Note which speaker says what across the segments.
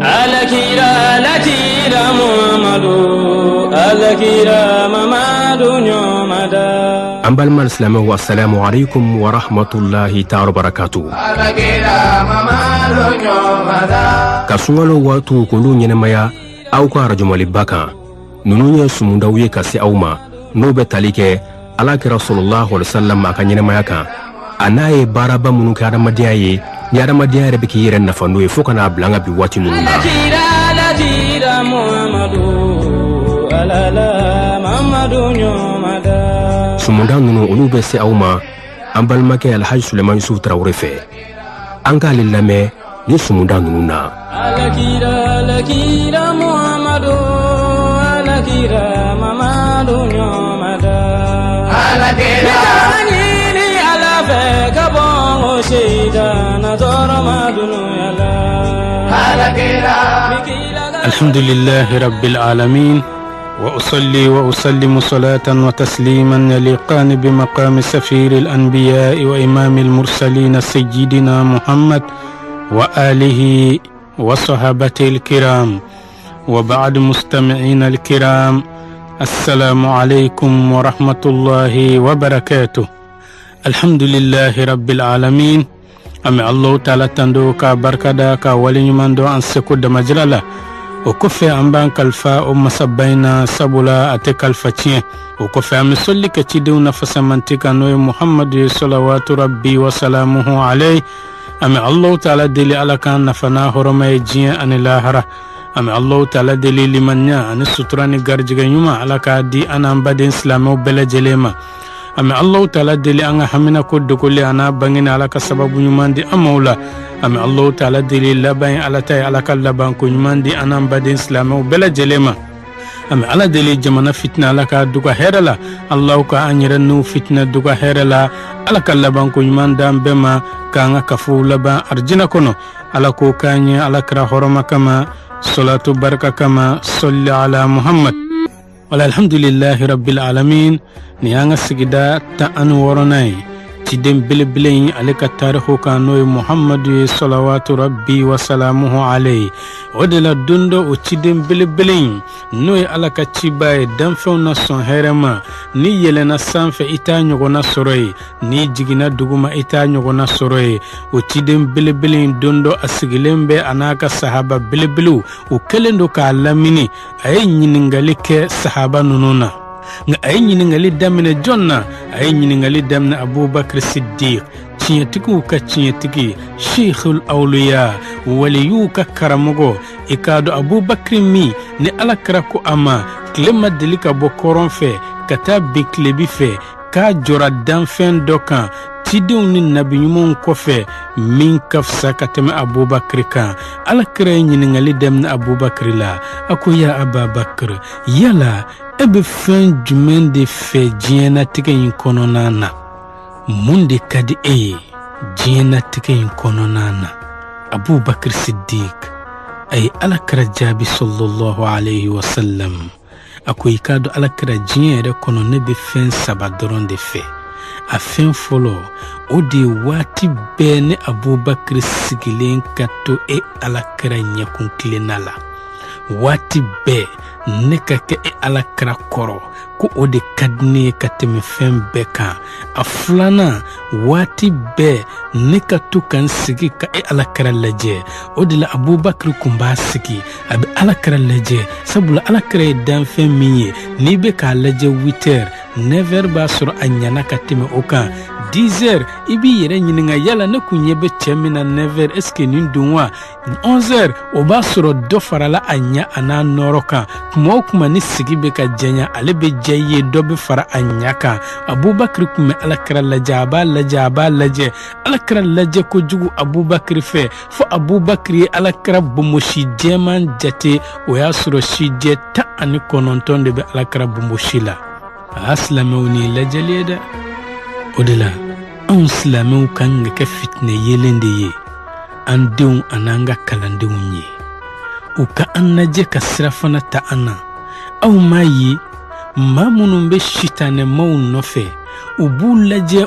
Speaker 1: alakira Muhammadu alakira Mamadu nyomada
Speaker 2: ambal mal islamu wa assalamu alaikum wa rahmatullahi ta'ala barakatuh
Speaker 1: alakira Mamadu nyomada
Speaker 2: kasungalo watu kulu nyenemaya au ka rajumali baka nununya sumundawiye kasi auma nobe talike alakira sallallahu alaihi wasallam aka nyenemaya ka anaye baraba munu ka adamadiyaye ni adamadiyaye biki yiren nafa noye fokana blanga bi wati mununa
Speaker 1: alakira Muhammadu alala Mamadu nyomada
Speaker 2: sumunda nunu ulube se auma ambal make alhaj Suleiman Yusuf Traoré fe anga lillame ni sumunda nununa
Speaker 1: alakira Muhammadu alakira Mamadu nyomada alakira ni alafe kabongo shida na zoro madunu yala alakira
Speaker 3: الحمد لله رب العالمين وأصلي وأسلم صلاة وتسليما يليقان بمقام سفير الأنبياء وإمام المرسلين سيدنا محمد وآله وصحابته الكرام وبعد مستمعين الكرام السلام عليكم ورحمة الله وبركاته الحمد لله رب العالمين أمي الله تعالى تندوك بركدك وليمندو أن سكود مجلالة وكفي أمبان كالفا ومسبينا سبولا أتك الفتيه وكفي أمسولي كتيدو نفس منتك نوي محمد صلوات ربي وسلامه عليه أمي الله تعالى دلي على كان نفنا هرمي جين أن الآخرة أمي الله تعالى دلي لمنيا أن السطراني غرجي نيوما على كادي أنا أمبادين سلامو بلا جليما أمي الله تعالى دلي أنا حمينا كود كولي أنا بانين على كسبب نيومان دي أمولا أمي الله تعالى دلي لباين على تاي على كاللبان كو نيومان دي أنا أمبادين سلامو بلا جليما أمي على دلي جمانا فتنة على كادوكا هيرلا الله كأنيرنو فتنة دوكا هيرلا على كاللبان كو نيومان دام بما كانا كفو لبان أرجنا كونو على كو كاني على كرا حرما كما صلاة بركة كما صلي على محمد ولا الحمد لله رب العالمين نيانا سجدا تأن ورناي تدم بلبلين عليك التاريخ كانوا محمد صلوات ربي وسلامه عليه ودلا دوندو وتدم بلبلين نوي على كتشيباي دمفونا سون هرما ني يلنا سانف إتا نيغونا سوروي ني جيغنا دوغوما إتا نيغونا سوروي وتدم بلبلين دوندو أسجلين بي أناك صحابة بلبلو وكلندو كالاميني أي نينغاليك صحابة نونونا nga ay nyiningali damne jonna ay nyiningali damne Abubakar Siddiq chiyatiku ka chiyatiki Sheikhul Awliya waliyu ka karamogo ikado Abubakar mi ne alakra ko ama klema delika bokoron fe kata biklebi fe ka jora danfen dokan tidiw ni nabi nyumon kofe min kafsa kateme Abubakar kan alakra nyiningali damne Abubakar la akuya Abubakar yala ebe fen jumen de fe jiena tike yin kononana munde kadi jiena tike yin kononana Abubakar Siddiq ay alakra jabi sallallahu alayhi wa sallam akoy kado alakra jiena kono ne be fen sabadoron de fe a fen folo odi wati bene Abubakar sigilen kato alakra nyakun klenala wati be neka ke alakra koro ko ode kadne kateme fem beka aflana wati be neka tukan sigi ka alakra laje ode la Abubakar kumba sigi abi alakra laje sabula alakra dan fem minye ni be ka laje 8h 9h ba sur anyana kateme oka 10h ibi yere nyininga yala na kunyebe chemina 9h eske nindunwa 11h oba sur do farala anya ana noroka kuma ni sigi be ka jenya ale be jeye do be fara anyaka Abubakar kuma alakra lajaba laje alakra laje ko jugu Abubakar fe fo Abubakar alakra bumoshi jeman jate o ya suro shije ta ani kononton de be alakra bumoshila aslamuni lajaleda odela an slamu kan ga fitne yelende ye an deun ananga kalandun ye uka annaje kasrafana ta ana aw mayi mamunun be shitane maun nofe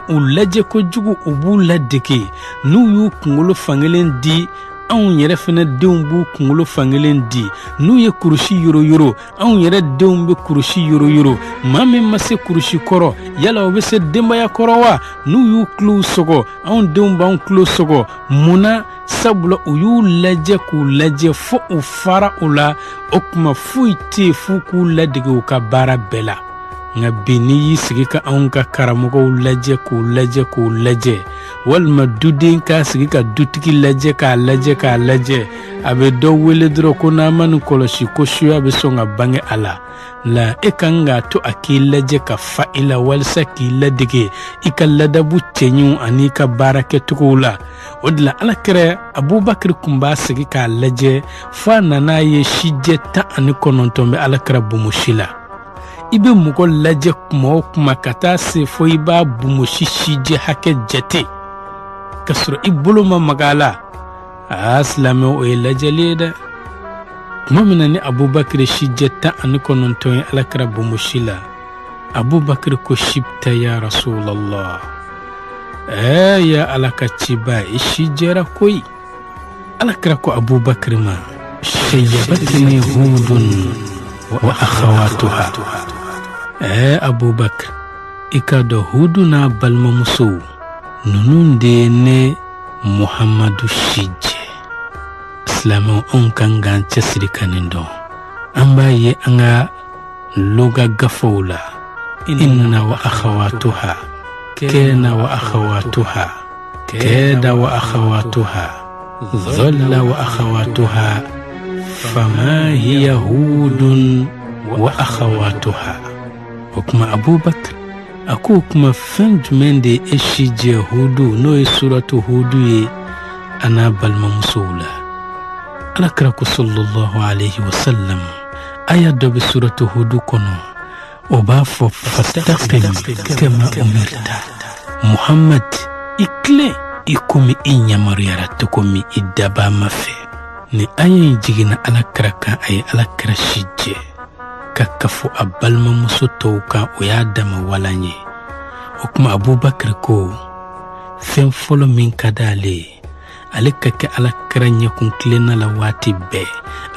Speaker 3: ulaje ko jugu ubu ladeke nu yu kungolo fangelen di anw yɛrɛ fɛnɛ denw b'u kunkolo fankelen di n'u ye kurusi yoro anw yɛrɛ denw be kurusi yoro maa min ma se kurusi kɔrɔ yala o be se denbaya kɔrɔ wa n'u y'u tulow sɔgɔ anw denw b'anw tulo sɔgɔ munna sabula u y'u lajɛ k'u lajɛ fo u fara u la o kuma foyi tɛ f'u k'u ladege u ka baara bɛɛ la nka bi n'i y'i sigi ka anw ka karamɔgɔw lajɛ k'u lajɛ walima duden k'a sigi ka dutigi lajɛ k'a lajɛ a bɛ dɔ wele dɔrɔn ko n'a ma nin kɔlɔsi ko suya bɛ sɔn ka bange a la la e kan k'a to a k'i lajɛ ka fa i la walisa k'i ladege i ka ladabu cɛɲinw ani ka baara kɛcogow la o de la alakira Abubakar kun b'a sigi k'a lajɛ fo a nana ye sijɛ 19 bɛ alakira bomosi la i bɛ mɔgɔ lajɛ kuma o kuma ka taa se fo i b'a bomosi sijɛ hakɛ jate ka sɔrɔ i bolo ma maga a la silamɛw o ye lajɛli ye dɛ tuma min na ni Abubakar sijɛ 19 ye alakira bomosi la Abubakar ko shibta ya Rasulallah ya ala ka ciba i sijɛra koyi alakira ko Abubakar ma shayyabatni hudun wa akhawatuha Abubakar i ka dɔ Hudu n'a balimamusow ninnu de ne Muhammadu sijɛ silamɛw anw kan k'an cɛsiri ka nin dɔn an b'a ye an ka loga gafaw la inna wa akhawatuha kana wa akhawatuha kada wa akhawatuha dhalla wa akhawatuha fama hiya hudun wa akhawatuha o kuma Abubakar ako kuma fɛn jumɛn de e sijɛ Hudu n'o ye suratu Hudu ye a n'a balimamusow la alakira ko sallallahu alayhi wa sallam aya dɔ bɛ suratu Hudu kɔnɔ o b'a fɔ fastaqim kama umirta Muhammad i tilen i komi i ɲamaruyara cogo min i daba ma fɛ ni aya in jiginna alakira kan a ye alakira sijɛ ka kafo a balimamuso tɔw kan o y'a dama walan ye o kuma Abubakar ko fɛn fɔlɔ min ka d'ale ale ka kɛ alakira ɲɛkun tilenna la waati bɛɛ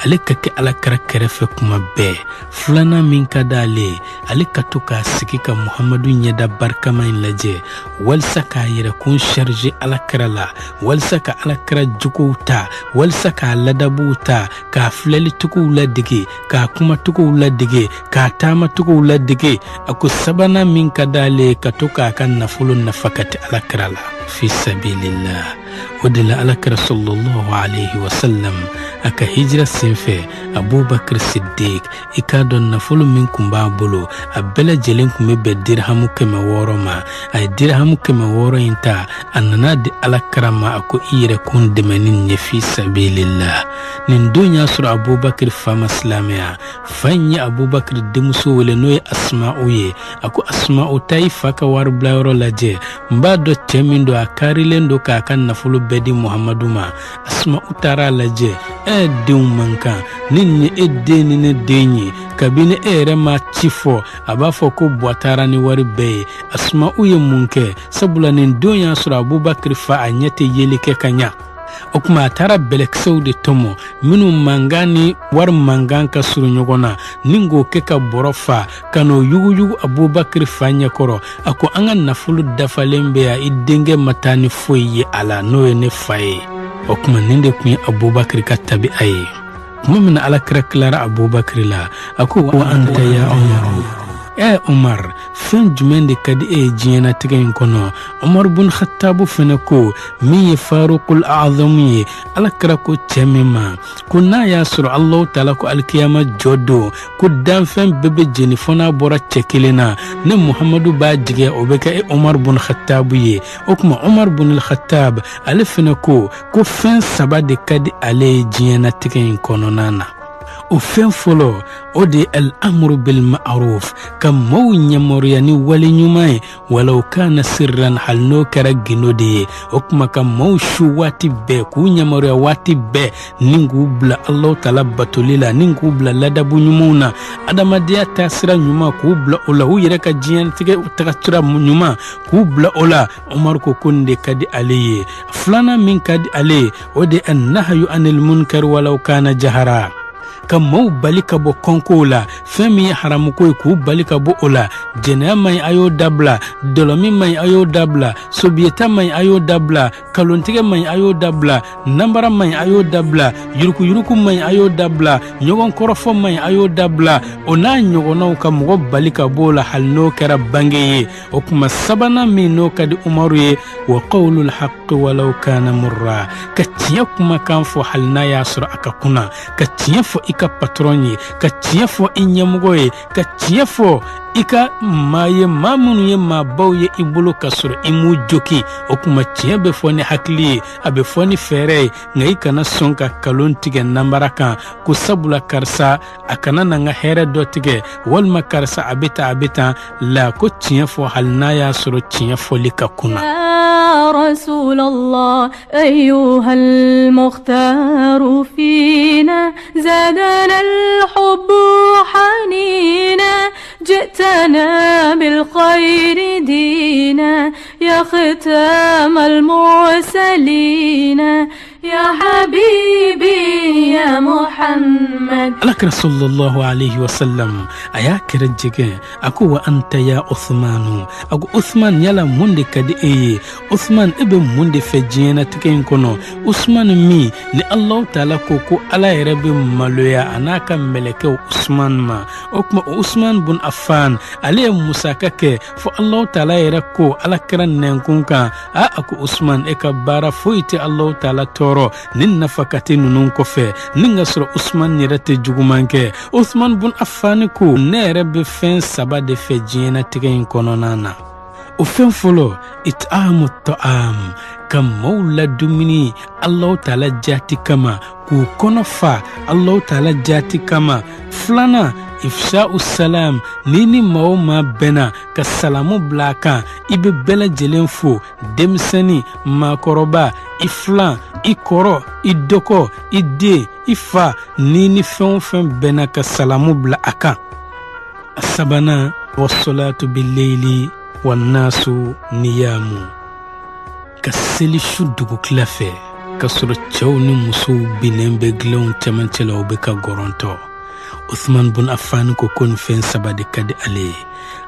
Speaker 3: ale ka kɛ alakira kɛrɛfɛ kuma bɛɛ filanan min ka d'ale ale ka to k'a sigi ka Muhammadu ɲɛda barikama in lajɛ walisa k'a yɛrɛ kun charge alakira la walisa ka alakira jogow ta walisa k'a ladabuw ta k'a filɛlitogow ladege k'a kumatogow ladege k'a taamatogow ladege a ko sabanan min ka d'ale ka to k'a ka nafolo nafa ka tɛ alakira la fi sabilillah o de la alakira sallallahu alayhi wa sallam a ka hijira senfɛ Abubakar Siddiq i k'a dɔn nafolo min kun b'a bolo a bɛɛ lajɛlen kun bɛ bɛn dirhamu 600 ma a ye dirhamu 600 in ta a nana di alakira ma a ko i yɛrɛ kun dɛmɛ ni nin ye fi sabilillah nin don y'a sɔrɔ Abubakar fa ma silamɛya fa in ye Abubakar denmuso wele n'o ye Asma'u ye a ko Asma'u taa i fa ka wari bila yɔrɔ lajɛ n b'a dɔn cɛ min don a karilen don k'a ka nafolo bɛɛ di Muhammadu ma Asma'u taara lajɛ denw man kan ni nin ye e den ni ne den ye kabini e yɛrɛ ma ci fɔ a b'a fɔ ko buwa taara ni wari bɛɛ ye Asma'u ye mun kɛ sabula nin don y'a sɔrɔ Abubakar fa a ɲɛ tɛ yeli kɛ ka ɲa o kuma a taara bɛlɛkisɛw de tɔmɔ minnu mankan ni wari mankan ka surun ɲɔgɔn na ni k'o kɛ ka bɔrɔ fa ka n'o yuguyugu Abubakar fa ɲɛkɔrɔ a ko an ka nafolo dafalen bɛ yan i denkɛ ma taa ni foyi ye a la n'o ye ne fa ye o kuma nin de kun ye Abubakar ka tabi'a ye tuma min na alakira tilara Abubakar la a ko wa anta ya Umaru Umar fɛn jumɛn de ka di e ye diɲɛnatigɛ in kɔnɔ Umar bun Khattabu fɛnɛ ko min ye Farukul A'zamu ye alakira ko cɛ min ma ko n'a y'a sɔrɔ Allahu Taala ko alikiyama jɔ don ko danfɛn bɛɛ bɛ jeni fɔ n'a bɔra cɛ kelen na ne Muhammadu b'a jigɛ o bɛ kɛ Umar bun Khattabu ye o kuma Umar bun Khattab ale fɛnɛ ko fɛn 3 de ka di ale ye diɲɛnatigɛ in kɔnɔna na o fɛn fɔlɔ o de al-amru bil ma'ruf ka maaw ɲɛmɔriya ni wale ɲuman ye walaw kana sirran hali n'o kɛra gindo de ye o kuma ka maaw su waati bɛɛ k'u ɲɛmɔriya waati bɛɛ ni k'u bila Allahu taala batoli la ni k'u bila ladabu ɲumanw na adamadenya taasira ɲuman k'u bila o la u yɛrɛ ka diɲɛlatigɛ tagasira ɲuman k'u bila o la Umar ko nin de ka di ale ye filanan min ka di ale ye o de an-nahyu anil munkar walaw kana jahara ka maaw bali ka bɔ kɔnkow la fɛn min ye haramuko ye k'u bali ka bɔ o la jɛnɛya man ɲi a y'o dabila dɔlɔmi man ɲi a y'o dabila sobiyeta man ɲi a y'o dabila kalontigɛ man ɲi a y'o dabila nanbara man ɲi a y'o dabila yurukuyuruku man ɲi a y'o dabila ɲɔgɔn kɔrɔfɔ man ɲi a y'o dabila o n'a ɲɔgɔnnaw ka mɔgɔ bali ka bɔ o la hali n'o kɛra bange ye o kuma sabanan min n'o ka di Umaru ye wa qawlul haqqi walaw kana murra ka tiɲɛ kumakan fɔ hali n'a y'a sɔrɔ a ka kunna ka tiɲɛ fɔ i ka patron ye ka tiɲɛ fɔ i ɲɛmɔgɔ ye ka tiɲɛ fɔ i ka maa ye maa minnu ye maabaw ye i bolo ka sɔrɔ i m'u joki o kuma tiɲɛ bɛ fɔ ni hakili ye a bɛ fɔ ni fɛɛrɛ ye nka i kana sɔn ka kalon tigɛ nanbara kan ko sabula karisa a kana na n ka hɛrɛ dɔ tigɛ walima karisa a bɛ tan la ko tiɲɛ fɔ hali n'a y'a sɔrɔ tiɲɛ fɔli ka kunna.
Speaker 4: رسول الله أيها المختار فينا زادنا الحب حنينا جئتنا بالخير دينا يا ختام المرسلين يا حبيبي يا محمد
Speaker 3: لك صلى الله عليه وسلم أيا كرجك أكو وأنت يا عثمان أكو عثمان يلا مندي كدي عثمان ابن مندي فجينا تكين كنو عثمان مي ni Allah taala ko ala yɛrɛ bɛ maloya ana ka mɛlɛkɛw Usman ma o kuma Usman bun Affan ale ye musaka kɛ fo Allah taala yɛrɛ ko ala kɛra nɛnkun kan ako Usman e ka baara foyi tɛ Allah taala tɔɔrɔ ni nafakati ninnu kɔfɛ ni ka sɔrɔ Usman yɛrɛ tɛ juguman kɛ Usman bun Affan ko ne yɛrɛ bɛ fɛn saba de fɛ diɲɛnatigɛ in kɔnɔna na o fɛn fɔlɔ it'amu ta'am ka maaw la dumuni Allah taala jati kama k'u kɔnɔ fa Allah taala jati kama filanan ifsha'u salam ni maaw ma bɛnna ka salamu bila kan i bɛ bɛɛ lajɛlen fo denmisɛnnin maakɔrɔba i filan i kɔrɔ i dɔgɔ i den i fa ni fɛn o fɛn bɛnna ka salamu bila a kan a sabanan wassalatu bil-layli wan-nasu niyamu ka seli su dugukila fɛ ka sɔrɔ cɛw ni musow binnen bɛ dilenw cɛmancɛ la u bɛ ka gɔrɔntɔ Uthman bun Affan ko nin fɛn saba de ka di ale ye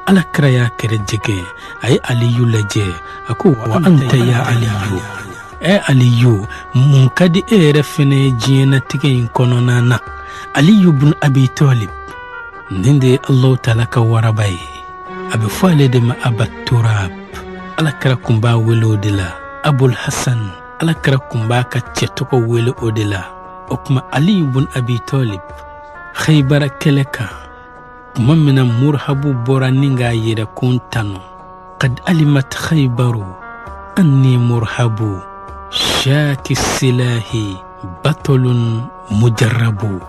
Speaker 3: ala kira y'a kɛrɛ jɛgɛ a ye Aliyu lajɛ a ko wa anta ya Aliyu Aliyu mun ka di e yɛrɛ fɛnɛ ye diɲɛnatigɛ in kɔnɔna na Aliyu bun Abi Talib nin de ye Allah taala ka waraba ye a bɛ fɔ ale de ma Aba Turab ala kira kun b'a wele o de la Abul Hasan ala kira kun b'a ka cɛ tɔgɔ wele o de la o kuma Aliyu bun Abi Talib Khaybara kɛlɛ kan kuma min na Murhabu bɔra ni k'a yɛrɛ kun tanu qad alimat Khaybaru anni Murhabu shaki silahi batolun mujarrabu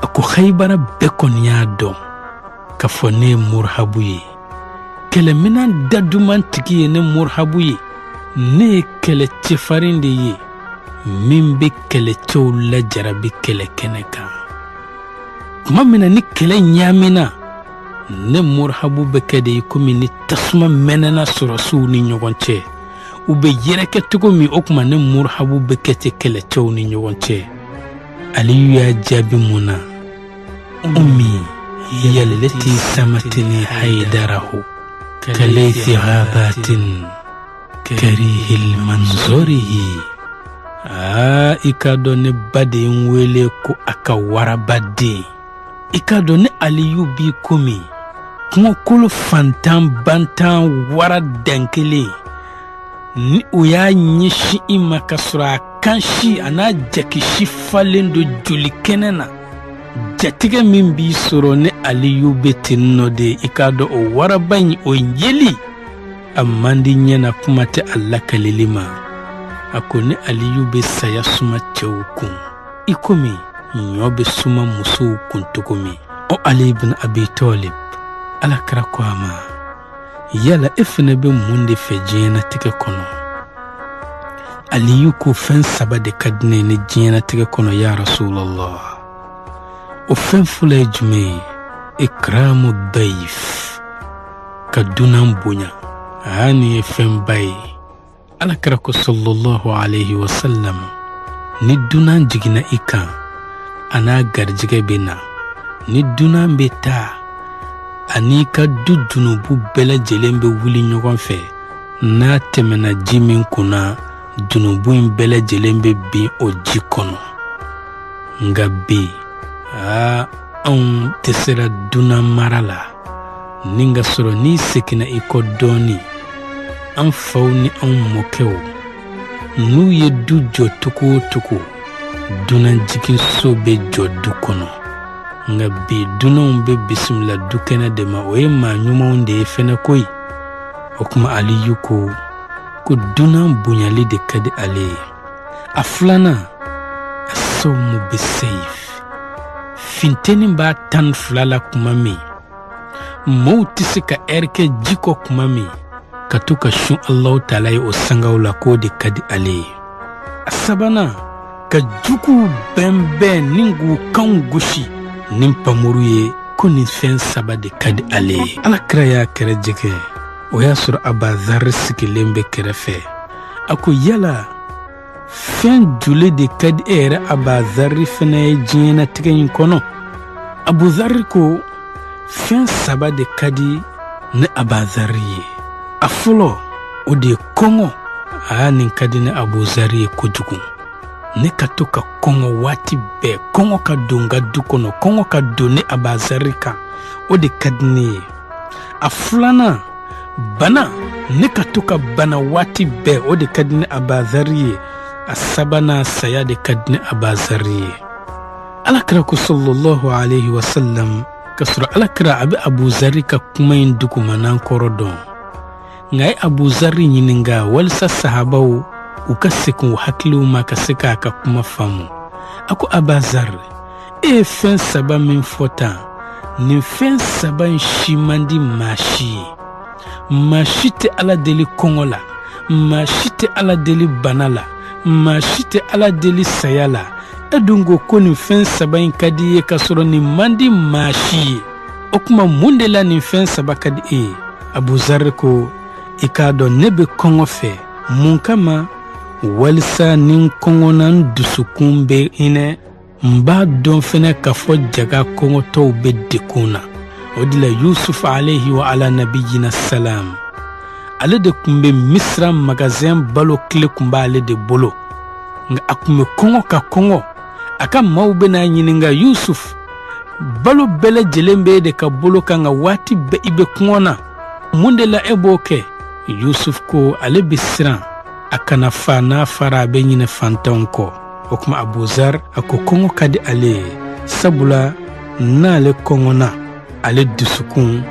Speaker 3: a ko Khaybara bɛɛ kɔni y'a dɔn ka fɔ ne ye Murhabu ye kɛlɛminan daduman tigi ye ne Murhabu ye ne ye kɛlɛ cɛfarin de ye min bɛ kɛlɛcɛw lajarabi kɛlɛ kɛnɛ kan kuma min na ni kɛlɛ ɲaamina ne Murhabu bɛ kɛ de ye komi ni tasuma mɛnɛna sɔrɔsiw ni ɲɔgɔn cɛ u bɛ yɛrɛkɛ cogo min o kuma ne Murhabu bɛ kɛ ten kɛlɛcɛw ni ɲɔgɔn cɛ Aliyu y'a jaabi mun na ummi hiya allati samatni haydarahu kalaythi ghabatin karihil manzurihi i ka dɔn ne ba de n wele ko a ka waraba den i ka dɔn ne Aliyu b'i komi kungokolo fantan bantan wara dankelen ni o y'a ɲɛsin i ma ka sɔrɔ a kansi a n'a jakisi falen do joli kɛnɛ na jatigɛ min b'i sɔrɔ ne Aliyu bɛ ten nɔ de i ka dɔn o waraba in o yeli a man di ɲɛna kuma tɛ a lakalili ma a ko ne Aliyu bɛ saya suma cɛw kun i komi nyobe suma muso kuntukumi o Ali ibn Abi Talib alakra kwama yala efene be munde fejena tike kono Aliyu ko fen saba de kadne ne jena tike kono ya Rasulullah o fen fule jume ikramu dayf kadunan bunya ani fen bay alakra ko sallallahu alayhi wa sallam ni dunan jigina ikan ana garjige bena ni dunan beta ani ka du junubu bela jelembe wuli nyogon fe na temena jimin kuna junubu bela jelembe bi o jikono ngabe tesera dunan marala ninga soro ni sekina iko doni an fauni an mokewo nu ye du jo tuku dunan jikin so be jo du kono nga bi dunan be bismillah dukena de ma o ma nyuma onde fena koy okuma Aliyu ko dunan bunyali de kadi ale aflana so mu be safe finteni ba tan flala kuma mi mauti sika erke jiko kuma mi katuka shun Allah ta'ala o sangawla ko de kadi ale asabana ka juku bembe ningu kan gushi nin pamuru ye ko ni fen saba de kadi ale alakra ya kere jeke o ya sur abazar sikilembe kerefe ako yala fen jule de kadi era abazar fene jina tigen kono Abu Dharr ko fen saba de kadi ne abazar ye afulo o de kongo nin kadi ne Abu Dharr ye kojugu ne katoka kongo wati be kongo ka donga dukono kongo ka doni abazarika o de kadni afulana bana ne katoka bana wati be o de kadni abazariye asabana saya de kadni abazariye alakra ku sallallahu alayhi wa sallam kasra alakra abi Abu Zarika kuma induku manan korodon ngai Abu Zarri nyininga walsa sahabawo ukaseku haklu makaseka ka kuma famu ako Abazar fen saba min fota ni fen saba shimandi mashite ala deli kongola mashite ala deli banala mashite ala deli sayala edungo ko ni fen saba kadi kasoro ni mandi mashi okuma mundela ni fen saba kadi Abu Zarr ko ikado nebe kongo fe munkama walisa nin kongonan dusukumbe hine mba don fene kafo jaga kongo to be dekuna odila Yusuf alayhi wa ala nabiyina salam ale de kumbe Misra magazin balo kle kumba ale de bolo nga akume kongo ka kongo aka maube na nyininga Yusuf balo bele jelembe de ka bolo kanga wati be ibe kongona mundela eboke Yusuf ko ale bisran akana fana fara be nyine fantonko okuma Abu Zarr ako kongo kadi ale sabula na le kongo na ale dusukun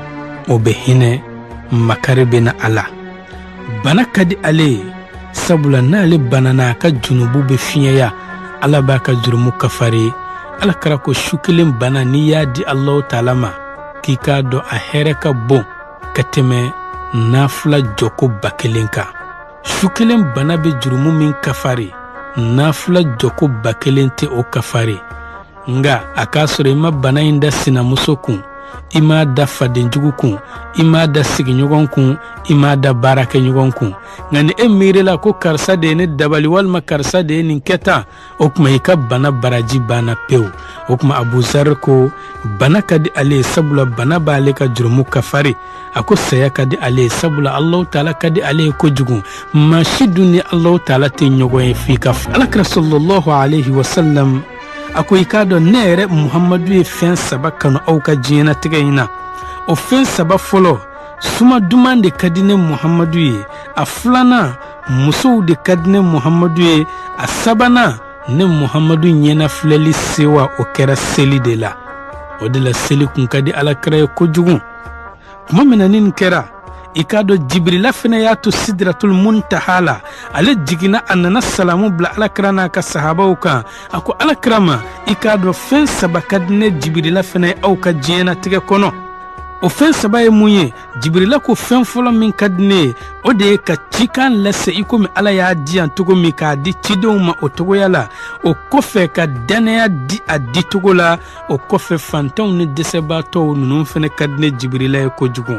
Speaker 3: obehine makarebe na ala bana kadi ale sabula na le banana ka junubu be fiya ala ba ka jurumu kafari ala karako shukilen bana ni ya di Allah ta'ala ma kika do a hereka bon kateme nafla joko bakelenka shukilen bana be jurumu min kafari nafla joko bakelente o kafari nga akasore ma bana inda sinamuso kun ima da fadenjugu kun ima da siginyogon kun ima da barake nyogon kun ngani emirela ko karsa de ne dabali walma karsa de nin keta okuma ika bana baraji bana pew okuma Abu Zarr ko bana kadi ale sabula bana bale ka jurumu kafari ako saya kadi ale sabula Allah ta'ala kadi ale ko jugu mashiduni Allah ta'ala te nyogon fika alakra sallallahu alayhi wa sallam ako ikado nere Muhammadu e fen saba kanu auka jina tigayina o fen saba folo suma dumande kadine Muhammadu e aflana muso de kadine Muhammadu e asabana ne Muhammadu nyena fleli sewa o kera seli de la o de la seli kun kadi alakra ko jugu kuma menanin kera ikado Jibrila fana y'a to sidratul muntaha la ale jigina a nana salamu bila alakira n'a ka sahabaw kan a ko alakirama ikado fɛn saba ka di ne Jibrila fana ye aw ka diɲɛnatigɛ kɔnɔ. O fɛn saba ye mun ye? Jibrila ko fɛn fɔlɔ min ka di ne ye o de ye ka cikan lase i komi Ala y'a di yan cogo min k'a di cidenw ma o togoya la. O kɔfɛ ka danaya di a di togo la. O kɔfɛ fantanw ni dɛsɛbaatɔw ninnu fɛnɛ ka di ne Jibrila ye kojugu.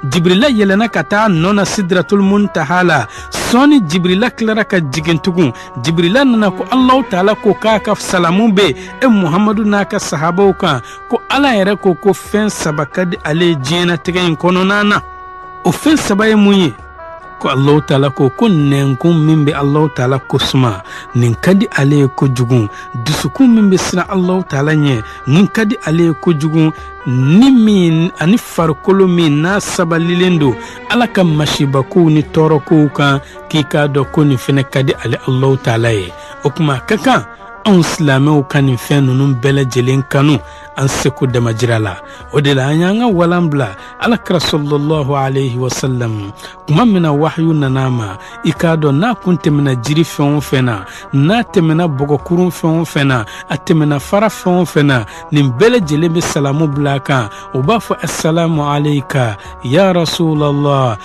Speaker 3: Jibrila yɛlɛna ka taa nɔ na sidratul muntaha la. Sɔɔni Jibrila tilara ka jigin tugun, Jibrila nana ko Allahu taala ko k'a ka salamu be Muhamadu n'a ka sahabaw kan ko Ala yɛrɛ ko fɛn saba ka di ale ye diɲɛnatigɛ in kɔnɔna na. O fɛn saba ye mun ye? Ko Allahu taala ko nɛnkun min bɛ Allahu taala kosuma nin ka di ale ye kojugu. Dusukun min bɛ siran Allahu taala ɲɛ nin ka di ale ye kojugu. Ni min ani farikolo min n'a sabalilen don Ala ka masibakow ni tɔɔrɔkow kan k'i k'a dɔn ko nin fɛnɛ ka di ale Allahu taala ye. O kuma ka kan anw silamɛw ka nin fɛn ninnu bɛɛ lajɛlen kanu an seko damajira la. O de la an y'an ka walan bila Alakira sallallahu alayhi wa sallam kuma min na wahyu nana ma i k'a dɔn n'a kun tɛmɛna jiri fɛn o fɛn na, n'a tɛmɛna bɔgɔkurun fɛn o fɛn na, a tɛmɛna fara fɛn o fɛn na, nin bɛɛ lajɛlen bɛ salamu bila a kan. O b'a fɔ assalamu alayka ya rasulallah,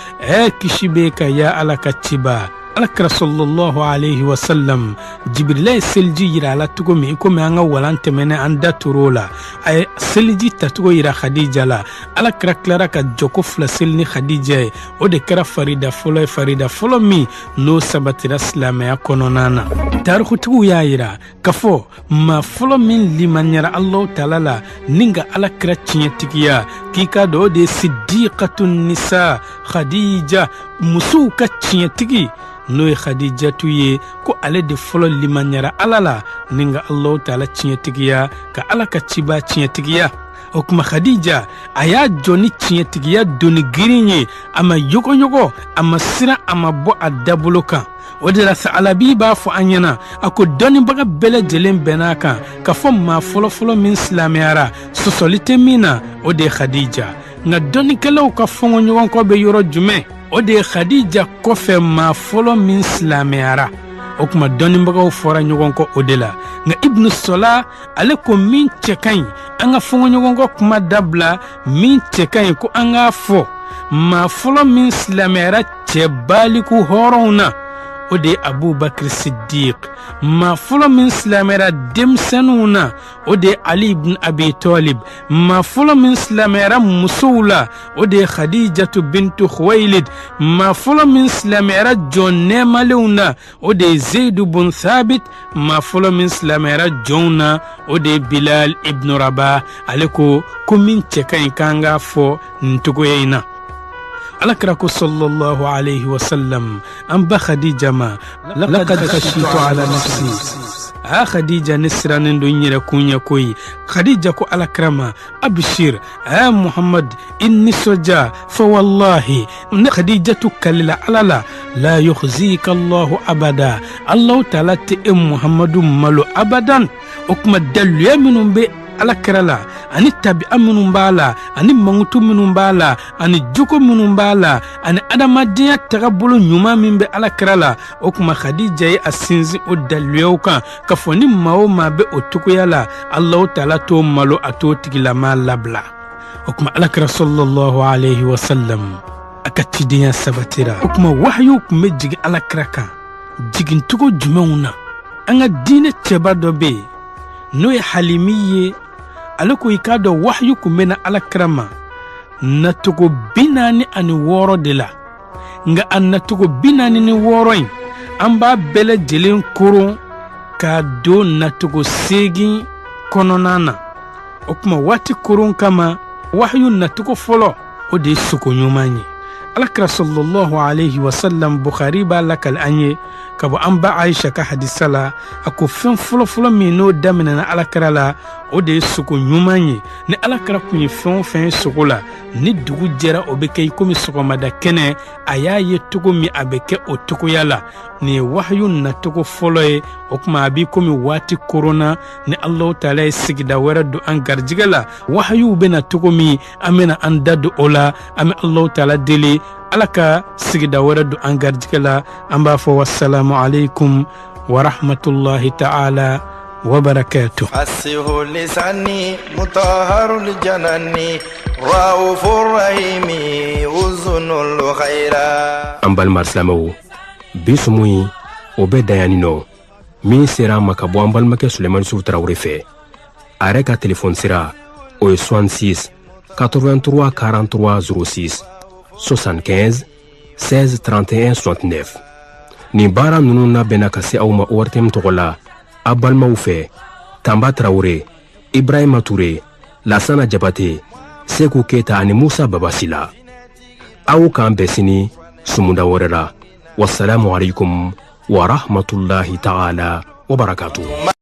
Speaker 3: kisi b'e kan ya Ala ka ciba. Alakira sallallahu alayhi wa sallam Jibrila ye seliji yira ala togo min komi an ka walan tɛmɛnɛ an da toro la. A ye seliji tacogo yira Khadija la. Alakira tilara ka jɔko fila seli ni Khadija ye. O de kɛra farida fɔlɔ ye, farida fɔlɔ min n'o sabatira silamɛya kɔnɔna na. Tarikutigiw y'a yira k'a fɔ maa fɔlɔ min limaniyara Allahu taala la ni ka Alakira tiɲɛtigiya k'i k'a dɔn o de ye Siddiqatun nisa Khadija, musow ka tiɲɛtigi n'o ye Khadijatu ye. Ko ale de fɔlɔ limaniyara Ala la ni ka Allahu taala tiɲɛtigiya ka Ala ka ciba tiɲɛtigiya. O kuma Khadija a y'a jɔ ni tiɲɛtigiya doni girin ye, a ma yɔgɔyɔgɔ, a ma siran, a ma bɔ a dabolo kan. O de la Alabi b'a fɔ an ɲɛna a ko dɔnnibaga bɛɛ lajɛlen bɛn'a kan k'a fɔ maa fɔlɔfɔlɔ min silamɛyara sɔsɔli tɛ min na o de ye Khadija. Nka dɔnnikɛlaw ka fɔnkɔɲɔgɔn kɔ bɛ yɔrɔ jumɛn? O de ye Khadija kɔfɛ maa fɔlɔ min silamɛyara. O kuma dɔnnibagaw fɔra ɲɔgɔn kɔ o de la. Nka Ibnu Sola ale ko min cɛ ka ɲi an ka fɔnkɔɲɔgɔn kɔ kuma dabila, min cɛ ka ɲi ko an k'a fɔ maa fɔlɔ min silamɛyara cɛ baliku hɔrɔnw na. O de ye Abubakar Siddiq. Maa fɔlɔ min silamɛyara denmisɛnninw na o de ye Ali ibn Abi Talib. Maa fɔlɔ min silamɛyara musow la o de ye Khadijatu bintu Khuwailid. Maa fɔlɔ min silamɛyara jɔn nɛɛmalenw na o de ye Zaidu bun Thabit. Maa fɔlɔ min silamɛyara jɔnw na o de ye Bilal ibn Rabah. Ale ko min cɛ ka ɲi k'an k'a fɔ nin togoya in na. Alakira ko sallallahu alayhi wa sallam an ba Khadija ma laqad khashitu ala nafsi. Khadija ne sirannen don n yɛrɛ kun ɲɛ koyi. Khadija ko Alakira ma abshir Muhammad i nisɔndiya fa wallahi ne Khadijatu kalila Ala la la yukhzika Allahu abada. Allahu taala tɛ Muhammadu malo abadan. O kuma daluya minnu bɛ Alakira la ani tabi'a minnu b'a la ani mangutu minnu b'a la ani jogo minnu b'a la ani adamadenya tagabolo ɲuman min bɛ Alakira la. O kuma Khadija ye a sinsin o daluyaw kan k'a fɔ ni maa o maa bɛ o togoya la Allahu taala t'o malo a t'o tigilama labila. O kuma Alakira sallallahu alayhi wa sallam a ka cidenya sabatira. O kuma wahyu kun bɛ jigin Alakira kan jigintogo jumɛnw na? An ka diinɛ cɛba dɔ bɛ yen n'o ye Halimi ye. Ale ko i k'a dɔn wahyu kun bɛ na Alakira ma natogo 46 de la. Nka a natogo 46 in an b'a bɛɛ lajɛlen koron k'a don natogo 8 kɔnɔna na. O kuma waati koron kama wahyu natogo fɔlɔ o de ye sogo ɲuman ye. Alakira sallallahu alayhi wa sallam Bukhari b'a lakali an ye ka bɔ an ba Aisha ka hadisa la a ko fɛn fɔlɔfɔlɔ min n'o daminɛna Alakira la o de suko ɲuman ye ni alakira kun ye fɛn o fɛn suko la ni dugu jɛra o bɛ kɛ komi sɔgɔmada kɛnɛ a y'a ye cogo min a bɛ kɛ o cogoya la ni ye wahyu nacogo fɔlɔ ye o kuma a b'i komi waati korona ni Allahu taala ye sigida wɛrɛ don an garijɛgɛ la wahyu bɛna cogo min an bɛna an da don o la an bɛ Allahu taala deli ala ka sigida wɛrɛ don an garijɛgɛ la an b'a fɔ wassalamu alaikum wa rahmatullahi ta'ala wa barakatuh.
Speaker 5: Fasihu lisani mutahharul janani raufur rahimi uzunul khaira.
Speaker 2: An balima silamɛw bi sumu yi o bɛ dayani nɔ min sera an ma ka bɔ an balimakɛ Sulemani Sufu Tarawele fɛ a yɛrɛ ka telefɔni sira o ye 66 83 43 06 75 16 31 69 nin baara ninnu labɛnna ka se aw ma ORTM tɔgɔ la a balimaw fɛ Tamba Tarawele, Ibrahima Ture, Lasana Jabate, Seku Keita ani Musa Babasila. Aw k'an bɛn sini sumunda wɛrɛ la. Wassalamu alaikum wa rahmatullahi ta'ala wa barakatuh.